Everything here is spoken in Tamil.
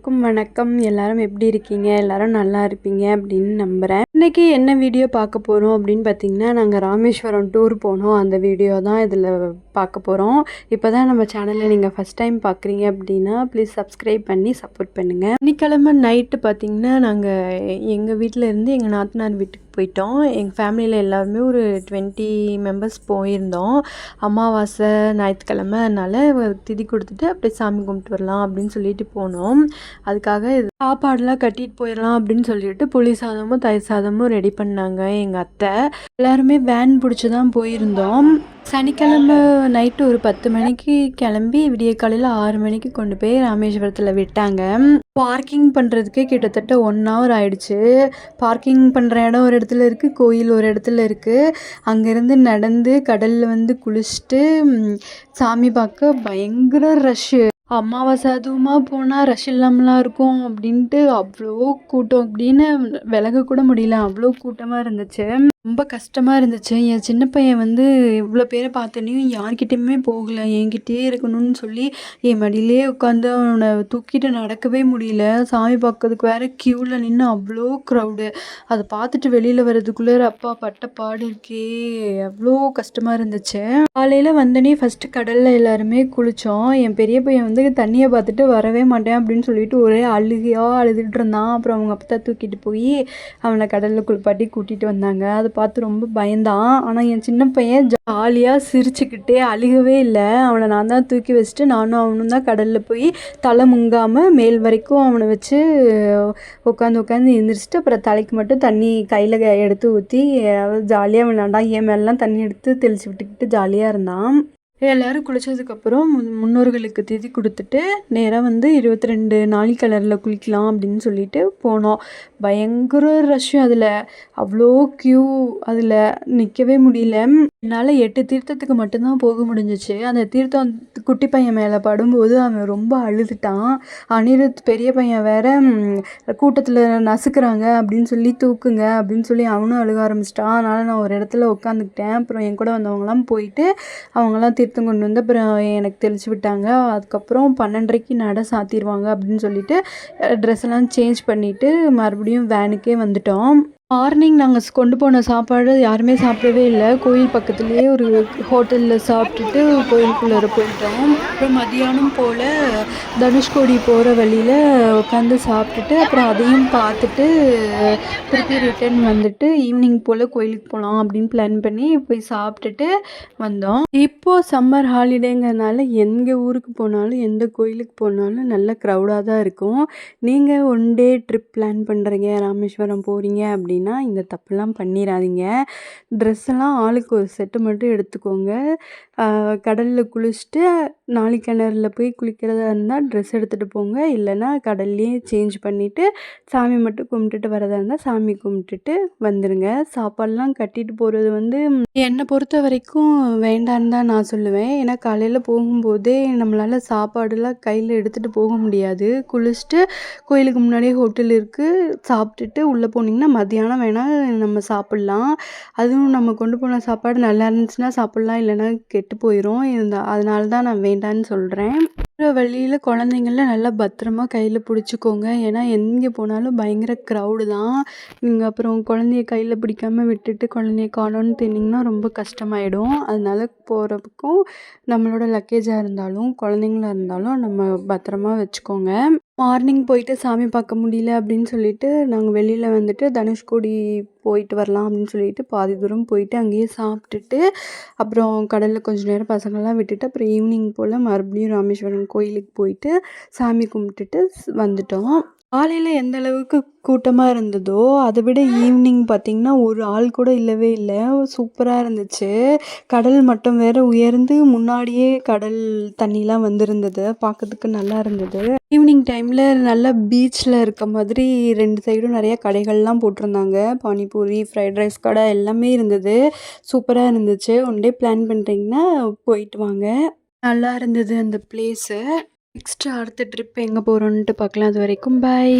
எல்லாருக்கும் வணக்கம். எல்லாரும் எப்படி இருக்கீங்க? எல்லாரும் நல்லா இருப்பீங்க அப்படின்னு நம்புகிறேன். இன்றைக்கி என்ன வீடியோ பார்க்க போகிறோம் அப்படின்னு பார்த்தீங்கன்னா, நாங்கள் ராமேஸ்வரம் டூர் போனோம். அந்த வீடியோ தான் இதில் பார்க்க போகிறோம். இப்போ தான் நம்ம சேனலில் நீங்கள் ஃபஸ்ட் டைம் பார்க்குறீங்க அப்படின்னா ப்ளீஸ் சப்ஸ்கிரைப் பண்ணி சப்போர்ட் பண்ணுங்கள். சனிக்கிழமை நைட்டு பார்த்திங்கன்னா நாங்கள் எங்கள் வீட்டில் இருந்து எங்கள் நாத்தனார் வீட்டுக்கு போயிட்டோம். எங்கள் ஃபேமிலியில் எல்லாருமே ஒரு 20 மெம்பர்ஸ் போயிருந்தோம். அமாவாசை ஞாயிற்றுக்கிழமை அதனால் திதி கொடுத்துட்டு அப்படியே சாமி கும்பிட்டு வரலாம் அப்படின்னு சொல்லிட்டு போனோம். அதுக்காக சாப்பாடெலாம் கட்டிட்டு போயிடலாம் அப்படின்னு சொல்லிட்டு புளி சாதமும் தயிர் சாதமும் ரெடி பண்ணாங்க எங்கள் அத்தை. எல்லாருமே வேன் பிடிச்சி தான் போயிருந்தோம். சனிக்கிழமை நைட்டு ஒரு 10 மணிக்கு கிளம்பி விடிய காலையில் 6 மணிக்கு கொண்டு போய் ராமேஸ்வரத்தில் விட்டாங்க. பார்க்கிங் பண்ணுறதுக்கே கிட்டத்தட்ட 1 hour ஆயிடுச்சு. பார்க்கிங் பண்ணுற இடம் ஒரு இடத்துல இருக்குது, கோயில் ஒரு இடத்துல இருக்குது. அங்கேருந்து நடந்து கடலில் வந்து குளிச்சுட்டு சாமி பார்க்க பயங்கர ரஷ்ஷு. அமாவாசை அதுவுமா போனால் ரஷ் இல்லாமலாம் இருக்கும் அப்படின்ட்டு அவ்வளோ கூட்டம் அப்படின்னு விலக கூட முடியல, அவ்வளோ கூட்டமாக இருந்துச்சு. ரொம்ப கஷ்டமாக இருந்துச்சு. என் சின்ன பையன் வந்து இவ்வளோ பேரை பார்த்தோன்னையும் யார்கிட்டையுமே போகலை, என்கிட்டயே இருக்கணும்னு சொல்லி என் மடியிலே உட்காந்து அவனை தூக்கிட்டு நடக்கவே முடியல. சாமி பார்க்கறதுக்கு வேறு க்யூவில் நின்று அவ்வளோ க்ரௌடு. அதை பார்த்துட்டு வெளியில் வர்றதுக்குள்ளே அப்பா பட்ட பாடு இருக்கே, அவ்வளோ கஷ்டமாக இருந்துச்சு. காலையில் வந்தோடனே ஃபஸ்ட்டு கடலில் எல்லாருமே குளித்தோம். என் பெரிய பையன் வந்து தண்ணியை பார்த்துட்டு வரவே மாட்டேன் அப்படின்னு சொல்லிட்டு ஒரே அழுகையாக அழுதுட்டு இருந்தான். அப்புறம் அவங்க அப்பா தூக்கிட்டு போய் அவனை கடலில் குளிப்பாட்டி கூட்டிகிட்டு வந்தாங்க. அதை பார்த்து ரொம்ப பயந்தான். ஆனால் என் சின்ன பையன் ஜாலியாக சிரிச்சுக்கிட்டே அழுகவே இல்லை. அவனை நான் தான் தூக்கி வச்சுட்டு நானும் அவனும் தான் கடலில் போய் தலை முங்காமல் மேல் வரைக்கும் அவனை வச்சு உட்காந்து எழுந்திரிச்சிட்டு அப்புறம் தலைக்கு மட்டும் தண்ணி கையில் எடுத்து ஊற்றி ஜாலியாக விளையாண்டான். என் மேலாம் தண்ணி எடுத்து தெளித்து விட்டுக்கிட்டு ஜாலியாக இருந்தான். எல்லோரும் குளித்ததுக்கப்புறம் முன்னோர்களுக்கு திதி கொடுத்துட்டு நேராக வந்து 22 நாளி கலரில் குளிக்கலாம் அப்படின்னு சொல்லிட்டு போனோம். பயங்கர ரஷ்ஷு. அதில் அவ்வளோ க்யூ, அதில் நிற்கவே முடியல. என்னால் 8 தீர்த்தத்துக்கு மட்டும்தான் போக முடிஞ்சிச்சு. அந்த தீர்த்தம் குட்டி பையன் மேலே படும்போது அவன் ரொம்ப அழுதுட்டான். அனிருத் பெரிய பையன் வேற கூட்டத்தில் நசுக்கிறாங்க அப்படின்னு சொல்லி தூக்குங்க அப்படின்னு சொல்லி அவனும் அழுக ஆரம்பிச்சிட்டான். அதனால் நான் ஒரு இடத்துல உட்காந்துக்கிட்டேன். அப்புறம் என் கூட வந்தவங்களாம் போயிட்டு அவங்களாம் தீர்த்தம் கொண்டு வந்து அப்புறம் எனக்கு தெளிச்சு விட்டாங்க. அதுக்கப்புறம் 12:30க்கு நட சாத்திடுவாங்க அப்படின்னு சொல்லிட்டு ட்ரெஸ் எல்லாம் சேஞ்ச் பண்ணிவிட்டு மறுபடியும் வேனுக்கே வந்துட்டோம். மார்னிங் நாங்கள் கொண்டு போன சாப்பாடு யாருமே சாப்பிடவே இல்லை. கோயில் பக்கத்துலேயே ஒரு ஹோட்டலில் சாப்பிட்டுட்டு கோயிலுக்குள்ளே போயிட்டோம். அப்புறம் மதியானம் போல் தனுஷ்கோடி போகிற வழியில் உட்காந்து சாப்பிட்டுட்டு அப்புறம் அதையும் பார்த்துட்டு திருப்பி ரிட்டர்ன் வந்துட்டு ஈவினிங் போல் கோயிலுக்கு போகலாம் அப்படின்னு பிளான் பண்ணி போய் சாப்பிட்டுட்டு வந்தோம். இப்போது சம்மர் ஹாலிடேங்கிறதுனால எங்கள் ஊருக்கு போனாலும் எந்த கோயிலுக்கு போனாலும் நல்ல க்ரௌடாக தான் இருக்கும். நீங்கள் 1 டே ட்ரிப் பிளான் பண்ணுறீங்க, ராமேஸ்வரம் போகிறீங்க அப்படின்னா இந்த தப்புலாம் பண்ணிடாதீங்க. ட்ரெஸ்ஸெல்லாம் ஆளுக்கு ஒரு செட்டு மட்டும் எடுத்துக்கோங்க. கடலில் குளிச்சுட்டு நாளிக்கிணறுல போய் குளிக்கிறதா இருந்தால் ட்ரெஸ் எடுத்துகிட்டு போங்க. இல்லைன்னா கடல்லையே சேஞ்ச் பண்ணிவிட்டு சாமி மட்டும் கும்பிட்டுட்டு வரதா இருந்தால் சாமி கும்பிட்டுட்டு வந்துடுங்க. சாப்பாடெலாம் கட்டிட்டு போகிறது வந்து என்னை பொறுத்த வரைக்கும் வேண்டான்னு தான் நான் சொல்லுவேன். ஏன்னா காலையில் போகும்போதே நம்மளால் சாப்பாடுலாம் கையில் எடுத்துகிட்டு போக முடியாது. குளிச்சுட்டு கோயிலுக்கு முன்னாடியே ஹோட்டல் இருக்குது, சாப்பிட்டுட்டு உள்ளே போனீங்கன்னா மத்தியானம் வேணால் நம்ம சாப்பிட்லாம். அதுவும் நம்ம கொண்டு போன சாப்பாடு நல்லா இருந்துச்சுன்னா சாப்பிட்லாம், இல்லைன்னா கெட்டு போயிடும். அதனால தான் நான் வேண்டான்னு சொல்கிறேன். வழியில் குழந்தைங்கள நல்லா பத்திரமா கையில் பிடிச்சிக்கோங்க. ஏன்னா எங்கே போனாலும் பயங்கர க்ரௌடு தான். நீங்கள் அப்புறம் குழந்தைய கையில் பிடிக்காமல் விட்டுட்டு குழந்தைய காணோன்னு தின்னிங்கன்னா ரொம்ப கஷ்டமாயிடும். அதனால போகிறதுக்கும் நம்மளோட லக்கேஜாக இருந்தாலும் குழந்தைங்களா இருந்தாலும் நம்ம பத்திரமா வச்சுக்கோங்க. மார்னிங் போயிட்டு சாமி பார்க்க முடியல அப்படின்னு சொல்லிட்டு நாங்கள் வெளியில் வந்துட்டு தனுஷ்கோடி போயிட்டு வரலாம் அப்படின்னு சொல்லிட்டு பாதி தூரம் போயிட்டு அங்கேயே சாப்பிட்டுட்டு அப்புறம் கடலில் கொஞ்சம் நேரம் பசங்கள்லாம் விட்டுட்டு அப்புறம் ஈவினிங் போல் மறுபடியும் ராமேஸ்வரம் கோயிலுக்கு போயிட்டு சாமி கும்பிட்டுட்டு வந்துட்டோம். காலையில் எந்த அளவுக்கு கூட்டமாக இருந்ததோ அதை விட ஈவினிங் பார்த்திங்கன்னா ஒரு ஆள் கூட இல்லவே இல்லை. சூப்பராக இருந்துச்சு. கடல் மட்டம் வேறு உயர்ந்து முன்னாடியே கடல் தண்ணிலாம் வந்திருந்தது. பார்க்கறதுக்கு நல்லா இருந்தது. ஈவினிங் டைமில் நல்லா பீச்சில் இருக்க மாதிரி 2 சைடும் நிறையா கடைகள்லாம் போட்டிருந்தாங்க. பானிபூரி, ஃப்ரைட் ரைஸ் கடை எல்லாமே இருந்தது. சூப்பராக இருந்துச்சு. 1 டே பிளான் பண்ணுறீங்கன்னா போயிட்டு வாங்க. நல்லா இருந்தது அந்த பிளேஸு. நெக்ஸ்ட்டு அடுத்த ட்ரிப் எங்கே போகிறோன்ட்டு பார்க்கலாம். அது வரைக்கும் பாய்.